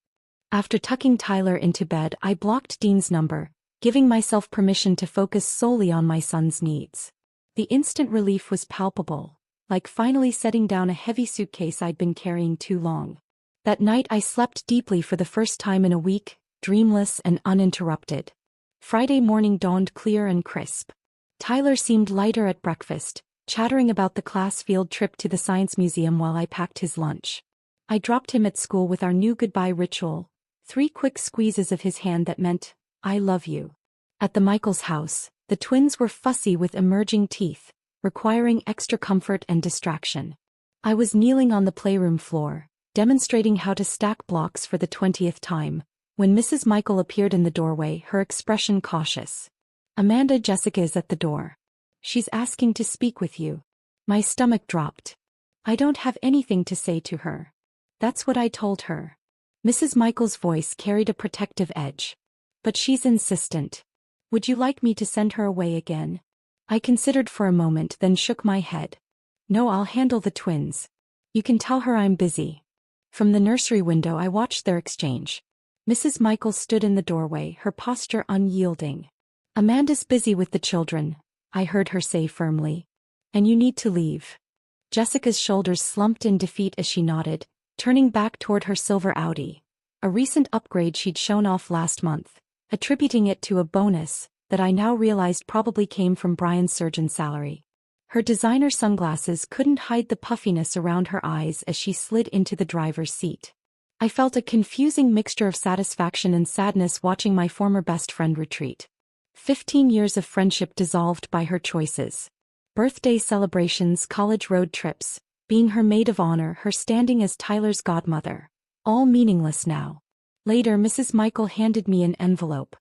After tucking Tyler into bed, I blocked Dean's number, giving myself permission to focus solely on my son's needs. The instant relief was palpable, like finally setting down a heavy suitcase I'd been carrying too long. That night I slept deeply for the first time in a week, dreamless and uninterrupted. Friday morning dawned clear and crisp. Tyler seemed lighter at breakfast, chattering about the class field trip to the Science Museum while I packed his lunch. I dropped him at school with our new goodbye ritual, 3 quick squeezes of his hand that meant, I love you. At the Michaels' house, the twins were fussy with emerging teeth, requiring extra comfort and distraction. I was kneeling on the playroom floor, demonstrating how to stack blocks for the 20th time, when Mrs. Michael appeared in the doorway, her expression cautious. Amanda, Jessica is at the door. She's asking to speak with you. My stomach dropped. I don't have anything to say to her. That's what I told her. Mrs. Michael's voice carried a protective edge. But she's insistent. Would you like me to send her away again? I considered for a moment, then shook my head. No, I'll handle the twins. You can tell her I'm busy. From the nursery window I watched their exchange. Mrs. Michael stood in the doorway, her posture unyielding. Amanda's busy with the children, I heard her say firmly. And you need to leave. Jessica's shoulders slumped in defeat as she nodded, turning back toward her silver Audi, a recent upgrade she'd shown off last month, attributing it to a bonus that I now realized probably came from Brian's surgeon's salary. Her designer sunglasses couldn't hide the puffiness around her eyes as she slid into the driver's seat. I felt a confusing mixture of satisfaction and sadness watching my former best friend retreat. 15 years of friendship dissolved by her choices. Birthday celebrations, college road trips, being her maid of honor, her standing as Tyler's godmother. All meaningless now. Later, Mrs. Michael handed me an envelope.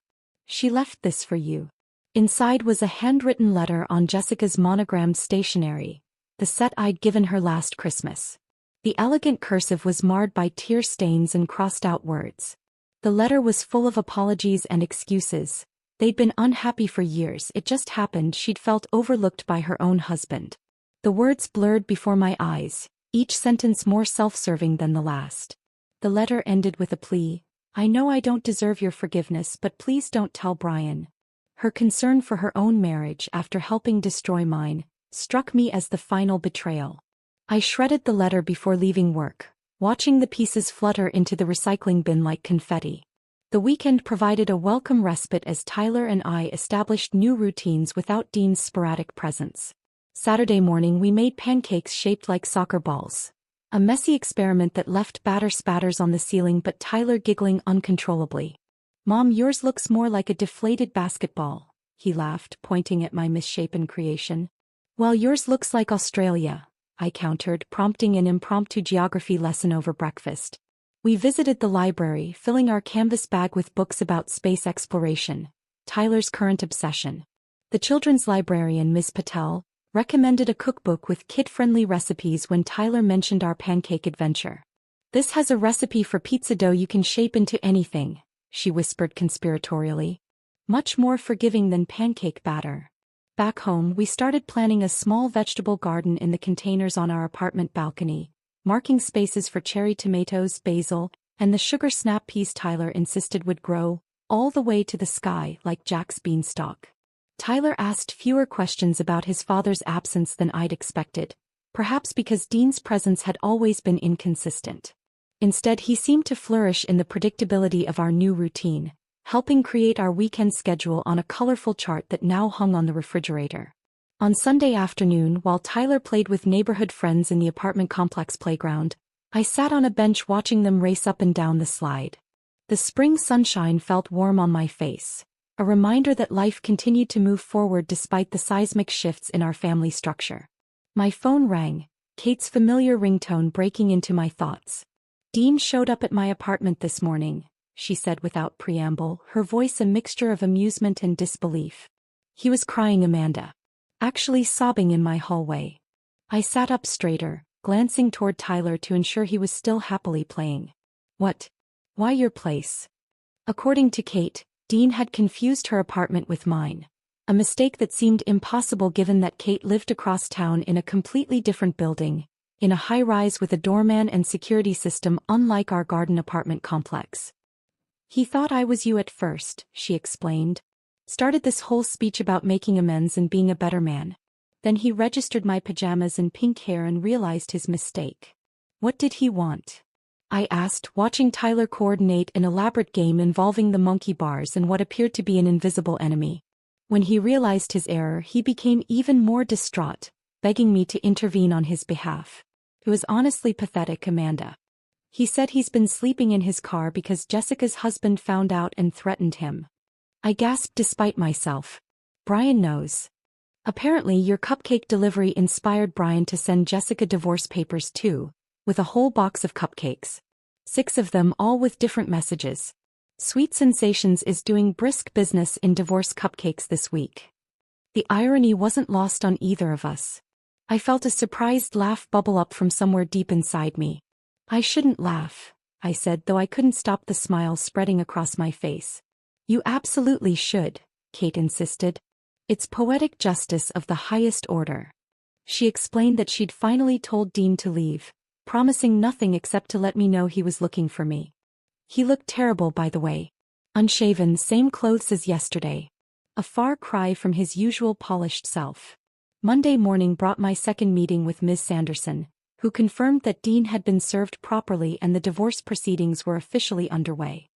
She left this for you. Inside was a handwritten letter on Jessica's monogrammed stationery, the set I'd given her last Christmas. The elegant cursive was marred by tear stains and crossed-out words. The letter was full of apologies and excuses. They'd been unhappy for years, it just happened she'd felt overlooked by her own husband. The words blurred before my eyes, each sentence more self-serving than the last. The letter ended with a plea. I know I don't deserve your forgiveness, but please don't tell Brian. Her concern for her own marriage after helping destroy mine struck me as the final betrayal. I shredded the letter before leaving work, watching the pieces flutter into the recycling bin like confetti. The weekend provided a welcome respite as Tyler and I established new routines without Dean's sporadic presence. Saturday morning we made pancakes shaped like soccer balls. A messy experiment that left batter spatters on the ceiling but Tyler giggling uncontrollably. Mom, yours looks more like a deflated basketball, he laughed, pointing at my misshapen creation. Well, yours looks like Australia, I countered, prompting an impromptu geography lesson over breakfast. We visited the library, filling our canvas bag with books about space exploration, Tyler's current obsession. The children's librarian, Ms. Patel, recommended a cookbook with kid-friendly recipes when Tyler mentioned our pancake adventure. This has a recipe for pizza dough you can shape into anything, she whispered conspiratorially. Much more forgiving than pancake batter. Back home, we started planting a small vegetable garden in the containers on our apartment balcony, marking spaces for cherry tomatoes, basil, and the sugar snap peas Tyler insisted would grow all the way to the sky like Jack's beanstalk. Tyler asked fewer questions about his father's absence than I'd expected, perhaps because Dean's presence had always been inconsistent. Instead, he seemed to flourish in the predictability of our new routine, helping create our weekend schedule on a colorful chart that now hung on the refrigerator. On Sunday afternoon, while Tyler played with neighborhood friends in the apartment complex playground, I sat on a bench watching them race up and down the slide. The spring sunshine felt warm on my face, a reminder that life continued to move forward despite the seismic shifts in our family structure. My phone rang, Kate's familiar ringtone breaking into my thoughts. Dean showed up at my apartment this morning, she said without preamble, her voice a mixture of amusement and disbelief. He was crying, Amanda. Actually sobbing in my hallway. I sat up straighter, glancing toward Tyler to ensure he was still happily playing. What? Why your place? According to Kate, Dean had confused her apartment with mine. A mistake that seemed impossible given that Kate lived across town in a completely different building, in a high-rise with a doorman and security system unlike our garden apartment complex. He thought I was you at first, she explained. Started this whole speech about making amends and being a better man. Then he registered my pajamas and pink hair and realized his mistake. What did he want? I asked, watching Tyler coordinate an elaborate game involving the monkey bars and what appeared to be an invisible enemy. When he realized his error, he became even more distraught, begging me to intervene on his behalf. It was honestly pathetic, Amanda. He said he's been sleeping in his car because Jessica's husband found out and threatened him. I gasped despite myself. Brian knows. Apparently your cupcake delivery inspired Brian to send Jessica divorce papers too, with a whole box of cupcakes. 6 of them, all with different messages. Sweet Sensations is doing brisk business in divorce cupcakes this week. The irony wasn't lost on either of us. I felt a surprised laugh bubble up from somewhere deep inside me. I shouldn't laugh, I said, though I couldn't stop the smile spreading across my face. You absolutely should, Kate insisted. It's poetic justice of the highest order. She explained that she'd finally told Dean to leave, promising nothing except to let me know he was looking for me. He looked terrible, by the way. Unshaven, same clothes as yesterday. A far cry from his usual polished self. Monday morning brought my second meeting with Ms. Sanderson, who confirmed that Dean had been served properly and the divorce proceedings were officially underway.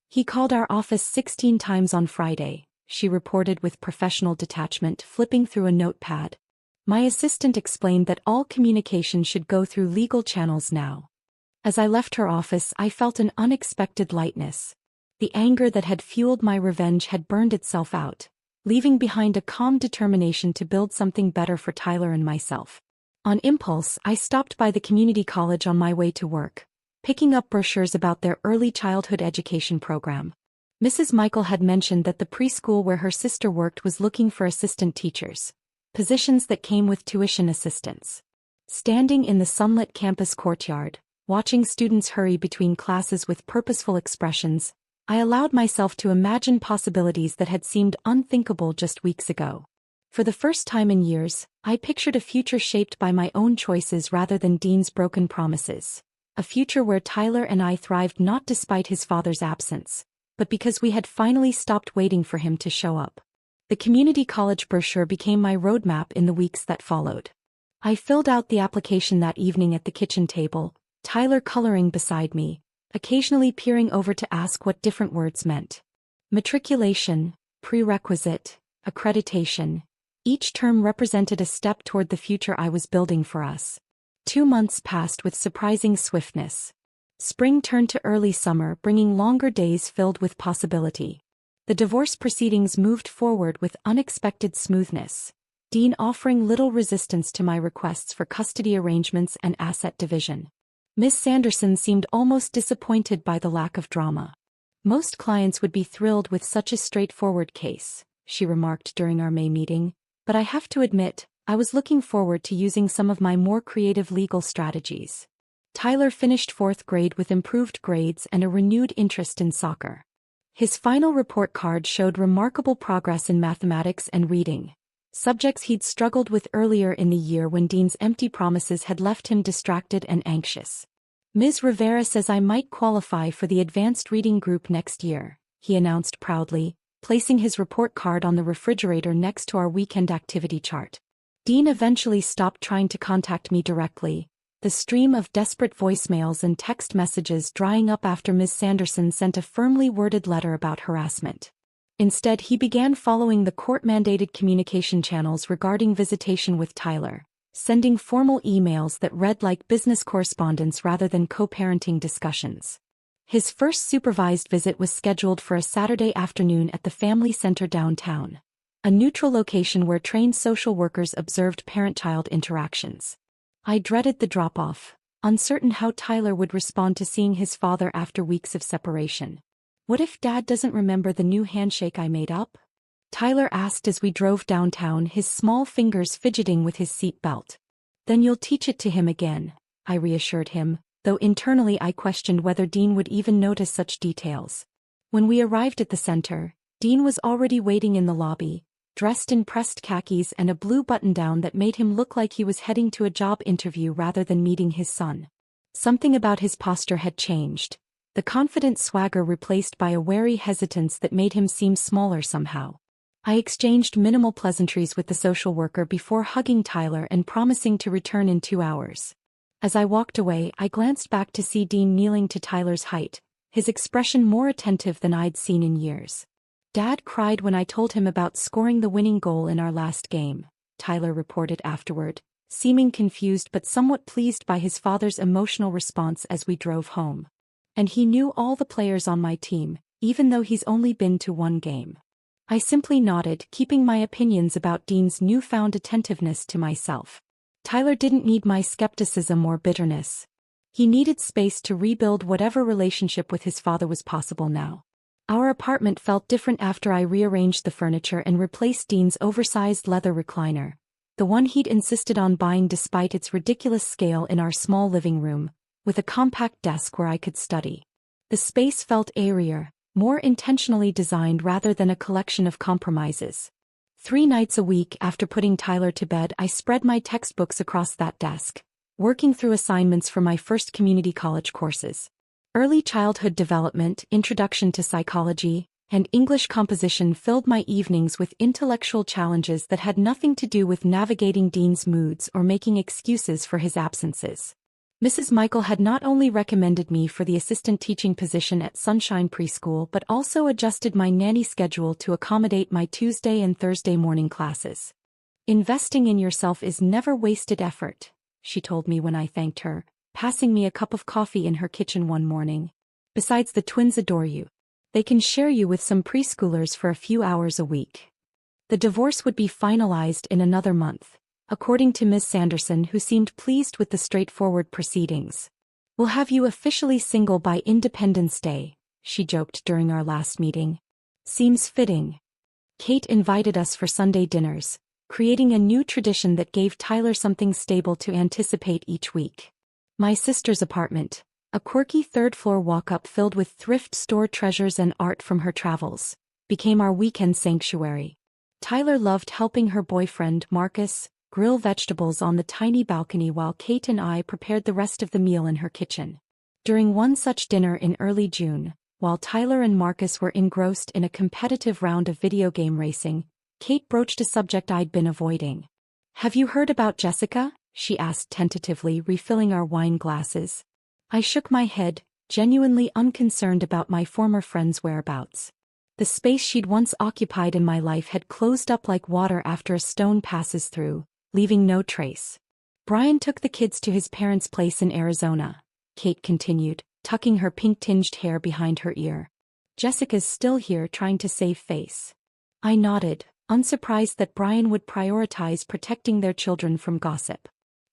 He called our office 16 times on Friday, she reported with professional detachment, flipping through a notepad. My assistant explained that all communication should go through legal channels now. As I left her office, I felt an unexpected lightness. The anger that had fueled my revenge had burned itself out, leaving behind a calm determination to build something better for Tyler and myself. On impulse, I stopped by the community college on my way to work, picking up brochures about their early childhood education program. Mrs. Michael had mentioned that the preschool where her sister worked was looking for assistant teachers, positions that came with tuition assistance. Standing in the sunlit campus courtyard, watching students hurry between classes with purposeful expressions, I allowed myself to imagine possibilities that had seemed unthinkable just weeks ago. For the first time in years, I pictured a future shaped by my own choices rather than Dean's broken promises. A future where Tyler and I thrived not despite his father's absence, but because we had finally stopped waiting for him to show up. The community college brochure became my roadmap in the weeks that followed. I filled out the application that evening at the kitchen table, Tyler coloring beside me, occasionally peering over to ask what different words meant. Matriculation, prerequisite, accreditation. Each term represented a step toward the future I was building for us. 2 months passed with surprising swiftness. Spring turned to early summer, bringing longer days filled with possibility. The divorce proceedings moved forward with unexpected smoothness, Dean offering little resistance to my requests for custody arrangements and asset division. Miss Sanderson seemed almost disappointed by the lack of drama. Most clients would be thrilled with such a straightforward case, she remarked during our May meeting, but I have to admit, I was looking forward to using some of my more creative legal strategies. Tyler finished 4th grade with improved grades and a renewed interest in soccer. His final report card showed remarkable progress in mathematics and reading, subjects he'd struggled with earlier in the year when Dean's empty promises had left him distracted and anxious. Ms. Rivera says I might qualify for the advanced reading group next year, he announced proudly, placing his report card on the refrigerator next to our weekend activity chart. Dean eventually stopped trying to contact me directly, the stream of desperate voicemails and text messages drying up after Ms. Sanderson sent a firmly worded letter about harassment. Instead, he began following the court-mandated communication channels regarding visitation with Tyler, sending formal emails that read like business correspondence rather than co-parenting discussions. His first supervised visit was scheduled for a Saturday afternoon at the family center downtown, a neutral location where trained social workers observed parent-child interactions. I dreaded the drop-off, uncertain how Tyler would respond to seeing his father after weeks of separation. What if Dad doesn't remember the new handshake I made up? Tyler asked as we drove downtown, his small fingers fidgeting with his seat belt. Then you'll teach it to him again, I reassured him, though internally I questioned whether Dean would even notice such details. When we arrived at the center, Dean was already waiting in the lobby, dressed in pressed khakis and a blue button-down that made him look like he was heading to a job interview rather than meeting his son. Something about his posture had changed, the confident swagger replaced by a wary hesitance that made him seem smaller somehow. I exchanged minimal pleasantries with the social worker before hugging Tyler and promising to return in 2 hours. As I walked away, I glanced back to see Dean kneeling to Tyler's height, his expression more attentive than I'd seen in years. Dad cried when I told him about scoring the winning goal in our last game, Tyler reported afterward, seeming confused but somewhat pleased by his father's emotional response as we drove home. And he knew all the players on my team, even though he's only been to one game. I simply nodded, keeping my opinions about Dean's newfound attentiveness to myself. Tyler didn't need my skepticism or bitterness. He needed space to rebuild whatever relationship with his father was possible now. Our apartment felt different after I rearranged the furniture and replaced Dean's oversized leather recliner, the one he'd insisted on buying despite its ridiculous scale, in our small living room, with a compact desk where I could study. The space felt airier, more intentionally designed rather than a collection of compromises. 3 nights a week after putting Tyler to bed, I spread my textbooks across that desk, working through assignments for my first community college courses. Early childhood development, introduction to psychology, and English composition filled my evenings with intellectual challenges that had nothing to do with navigating Dean's moods or making excuses for his absences. Mrs. Michael had not only recommended me for the assistant teaching position at Sunshine Preschool but also adjusted my nanny schedule to accommodate my Tuesday and Thursday morning classes. "Investing in yourself is never wasted effort," she told me when I thanked her, passing me a cup of coffee in her kitchen one morning. "Besides, the twins adore you. They can share you with some preschoolers for a few hours a week." The divorce would be finalized in another month, according to Ms. Sanderson, who seemed pleased with the straightforward proceedings. "We'll have you officially single by Independence Day," she joked during our last meeting. "Seems fitting." Kate invited us for Sunday dinners, creating a new tradition that gave Tyler something stable to anticipate each week. My sister's apartment, a quirky third-floor walk-up filled with thrift store treasures and art from her travels, became our weekend sanctuary. Tyler loved helping her boyfriend, Marcus, grill vegetables on the tiny balcony while Kate and I prepared the rest of the meal in her kitchen. During one such dinner in early June, while Tyler and Marcus were engrossed in a competitive round of video game racing, Kate broached a subject I'd been avoiding. "Have you heard about Jessica?" she asked tentatively, refilling our wine glasses. I shook my head, genuinely unconcerned about my former friend's whereabouts. The space she'd once occupied in my life had closed up like water after a stone passes through, leaving no trace. "Brian took the kids to his parents' place in Arizona," Kate continued, tucking her pink-tinged hair behind her ear. "Jessica's still here trying to save face." I nodded, unsurprised that Brian would prioritize protecting their children from gossip.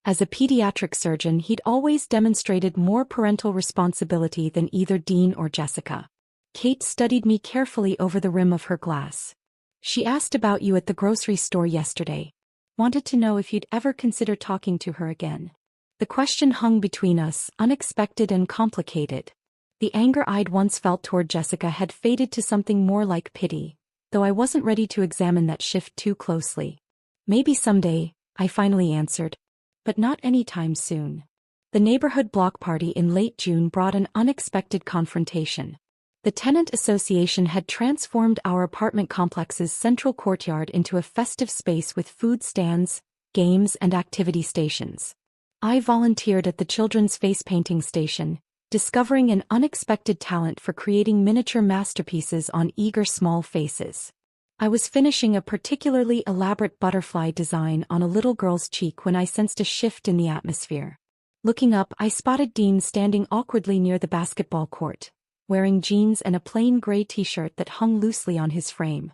As a pediatric surgeon, he'd always demonstrated more parental responsibility than either Dean or Jessica. Kate studied me carefully over the rim of her glass. "She asked about you at the grocery store yesterday. Wanted to know if you'd ever consider talking to her again." The question hung between us, unexpected and complicated. The anger I'd once felt toward Jessica had faded to something more like pity, though I wasn't ready to examine that shift too closely. "Maybe someday," I finally answered. "But not anytime soon." The neighborhood block party in late June brought an unexpected confrontation. The tenant association had transformed our apartment complex's central courtyard into a festive space with food stands, games, and activity stations. I volunteered at the children's face painting station, discovering an unexpected talent for creating miniature masterpieces on eager small faces. I was finishing a particularly elaborate butterfly design on a little girl's cheek when I sensed a shift in the atmosphere. Looking up, I spotted Dean standing awkwardly near the basketball court, wearing jeans and a plain gray t-shirt that hung loosely on his frame.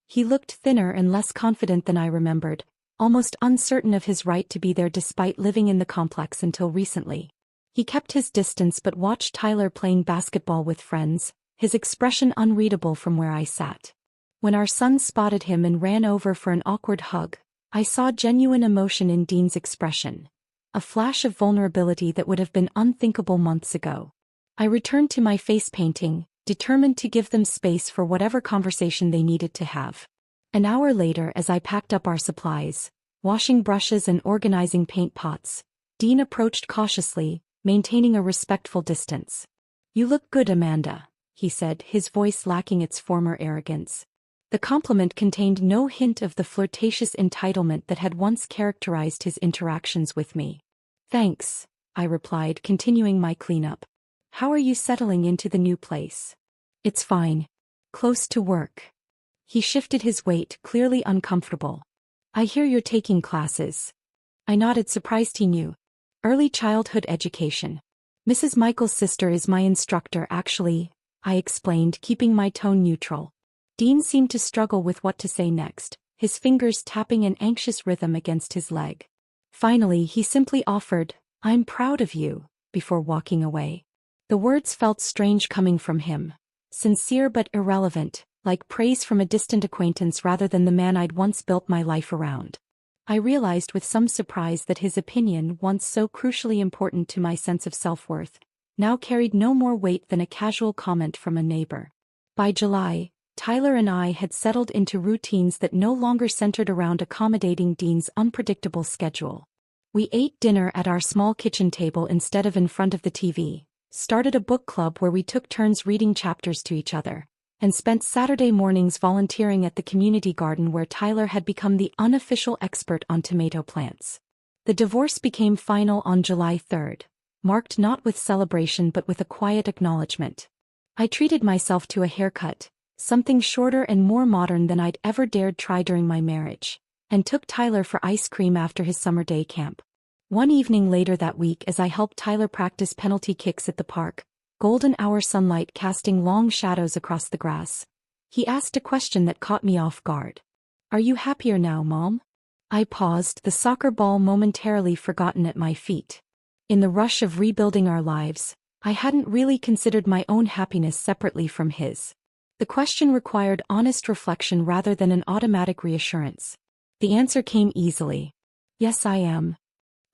He looked thinner and less confident than I remembered, almost uncertain of his right to be there despite living in the complex until recently. He kept his distance but watched Tyler playing basketball with friends, his expression unreadable from where I sat. When our son spotted him and ran over for an awkward hug, I saw genuine emotion in Dean's expression, a flash of vulnerability that would have been unthinkable months ago. I returned to my face painting, determined to give them space for whatever conversation they needed to have. An hour later, as I packed up our supplies, washing brushes and organizing paint pots, Dean approached cautiously, maintaining a respectful distance. "You look good, Amanda," he said, his voice lacking its former arrogance. The compliment contained no hint of the flirtatious entitlement that had once characterized his interactions with me. "Thanks," I replied, continuing my cleanup. "How are you settling into the new place?" "It's fine. Close to work." He shifted his weight, clearly uncomfortable. "I hear you're taking classes." I nodded, surprised he knew. Early childhood education. Mrs. Michael's sister is my instructor actually, I explained, keeping my tone neutral. Dean seemed to struggle with what to say next, his fingers tapping an anxious rhythm against his leg. Finally, he simply offered, "I'm proud of you," before walking away. The words felt strange coming from him. Sincere but irrelevant, like praise from a distant acquaintance rather than the man I'd once built my life around. I realized with some surprise that his opinion, once so crucially important to my sense of self-worth, now carried no more weight than a casual comment from a neighbor. By July, Tyler and I had settled into routines that no longer centered around accommodating Dean's unpredictable schedule. We ate dinner at our small kitchen table instead of in front of the TV, started a book club where we took turns reading chapters to each other, and spent Saturday mornings volunteering at the community garden where Tyler had become the unofficial expert on tomato plants. The divorce became final on July 3rd, marked not with celebration but with a quiet acknowledgement. I treated myself to a haircut, something shorter and more modern than I'd ever dared try during my marriage, and took Tyler for ice cream after his summer day camp. One evening later that week, as I helped Tyler practice penalty kicks at the park, golden hour sunlight casting long shadows across the grass, he asked a question that caught me off guard. "Are you happier now, Mom?" I paused, the soccer ball momentarily forgotten at my feet. In the rush of rebuilding our lives, I hadn't really considered my own happiness separately from his. The question required honest reflection rather than an automatic reassurance. The answer came easily. "Yes, I am."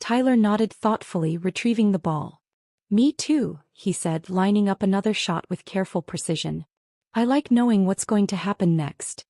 Tyler nodded thoughtfully, retrieving the ball. "Me too," he said, lining up another shot with careful precision. "I like knowing what's going to happen next."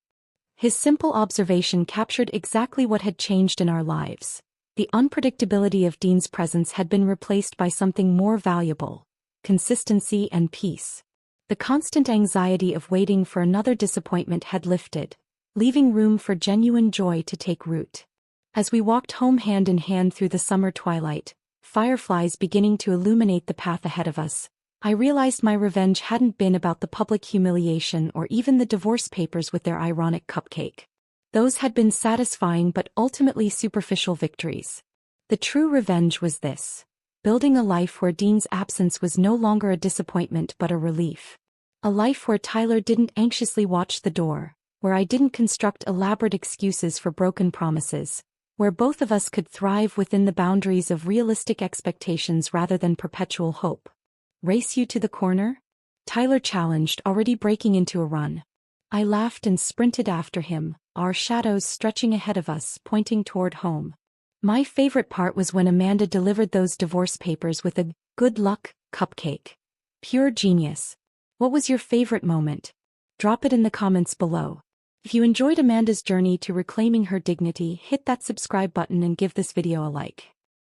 His simple observation captured exactly what had changed in our lives. The unpredictability of Dean's presence had been replaced by something more valuable: consistency and peace. The constant anxiety of waiting for another disappointment had lifted, leaving room for genuine joy to take root. As we walked home hand in hand through the summer twilight, fireflies beginning to illuminate the path ahead of us, I realized my revenge hadn't been about the public humiliation or even the divorce papers with their ironic cupcake. Those had been satisfying but ultimately superficial victories. The true revenge was this: building a life where Dean's absence was no longer a disappointment but a relief. A life where Tyler didn't anxiously watch the door, where I didn't construct elaborate excuses for broken promises, where both of us could thrive within the boundaries of realistic expectations rather than perpetual hope. "Race you to the corner?" Tyler challenged, already breaking into a run. I laughed and sprinted after him, our shadows stretching ahead of us, pointing toward home. My favorite part was when Amanda delivered those divorce papers with a "good luck" cupcake. Pure genius. What was your favorite moment? Drop it in the comments below. If you enjoyed Amanda's journey to reclaiming her dignity, hit that subscribe button and give this video a like.